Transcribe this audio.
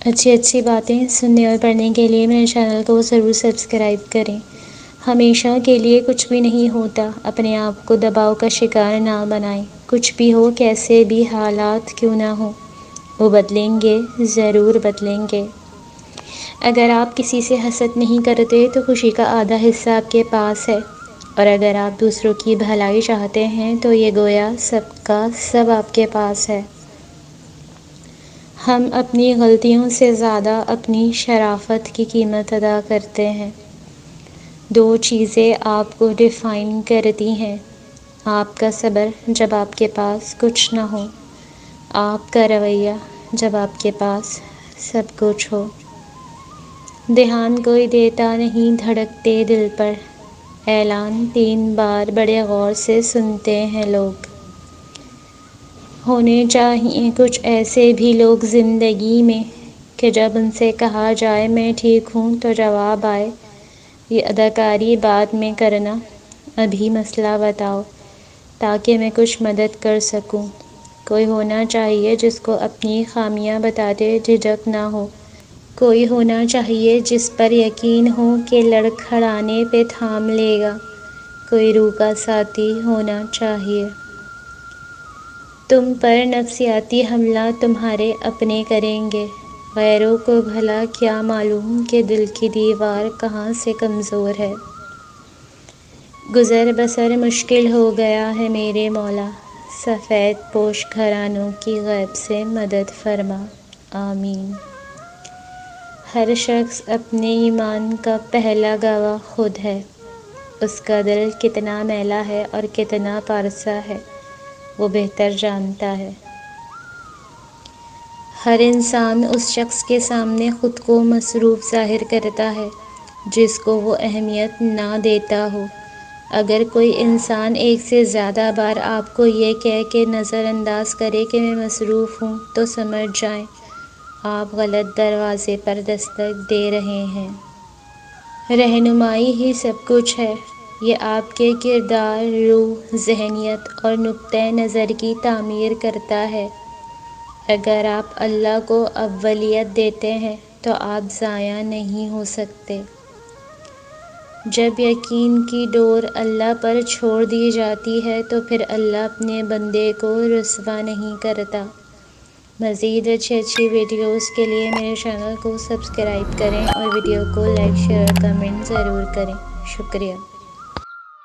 اچھی اچھی باتیں سننے اور پڑھنے کے لیے میرے چینل کو ضرور سبسکرائب کریں۔ ہمیشہ کے لیے کچھ بھی نہیں ہوتا، اپنے آپ کو دباؤ کا شکار نہ بنائیں۔ کچھ بھی ہو، کیسے بھی حالات کیوں نہ ہوں، وہ بدلیں گے، ضرور بدلیں گے۔ اگر آپ کسی سے حسد نہیں کرتے تو خوشی کا آدھا حصہ آپ کے پاس ہے، اور اگر آپ دوسروں کی بھلائی چاہتے ہیں تو یہ گویا سب کا سب آپ کے پاس ہے۔ ہم اپنی غلطیوں سے زیادہ اپنی شرافت کی قیمت ادا کرتے ہیں۔ دو چیزیں آپ کو ڈیفائن کرتی ہیں: آپ کا صبر جب آپ کے پاس کچھ نہ ہو، آپ کا رویہ جب آپ کے پاس سب کچھ ہو۔ دھیان کوئی دیتا نہیں دھڑکتے دل پر، اعلان 3 بار بڑے غور سے سنتے ہیں لوگ۔ ہونے چاہیے کچھ ایسے بھی لوگ زندگی میں کہ جب ان سے کہا جائے میں ٹھیک ہوں تو جواب آئے یہ اداکاری بعد میں کرنا، ابھی مسئلہ بتاؤ تاکہ میں کچھ مدد کر سکوں۔ کوئی ہونا چاہیے جس کو اپنی خامیاں بتاتے جھجک نہ ہو، کوئی ہونا چاہیے جس پر یقین ہو کہ لڑکھڑانے پہ تھام لے گا، کوئی روح کا ساتھی ہونا چاہیے۔ تم پر نفسیاتی حملہ تمہارے اپنے کریں گے، غیروں کو بھلا کیا معلوم کہ دل کی دیوار کہاں سے کمزور ہے۔ گزر بسر مشکل ہو گیا ہے میرے مولا، سفید پوش گھرانوں کی غیب سے مدد فرما، آمین۔ ہر شخص اپنے ایمان کا پہلا گواہ خود ہے، اس کا دل کتنا میلا ہے اور کتنا پارسا ہے وہ بہتر جانتا ہے۔ ہر انسان اس شخص کے سامنے خود کو مصروف ظاہر کرتا ہے جس کو وہ اہمیت نہ دیتا ہو۔ اگر کوئی انسان ایک سے زیادہ بار آپ کو یہ کہہ کے نظر انداز کرے کہ میں مصروف ہوں تو سمجھ جائیں آپ غلط دروازے پر دستک دے رہے ہیں۔ رہنمائی ہی سب کچھ ہے، یہ آپ کے کردار، روح، ذہنیت اور نقطۂ نظر کی تعمیر کرتا ہے۔ اگر آپ اللہ کو اولیت دیتے ہیں تو آپ ضائع نہیں ہو سکتے۔ جب یقین کی ڈور اللہ پر چھوڑ دی جاتی ہے تو پھر اللہ اپنے بندے کو رسوا نہیں کرتا۔ مزید اچھی ویڈیوز کے لیے میرے چینل کو سبسکرائب کریں اور ویڈیو کو لائک، شیئر اور کمنٹ ضرور کریں۔ شکریہ۔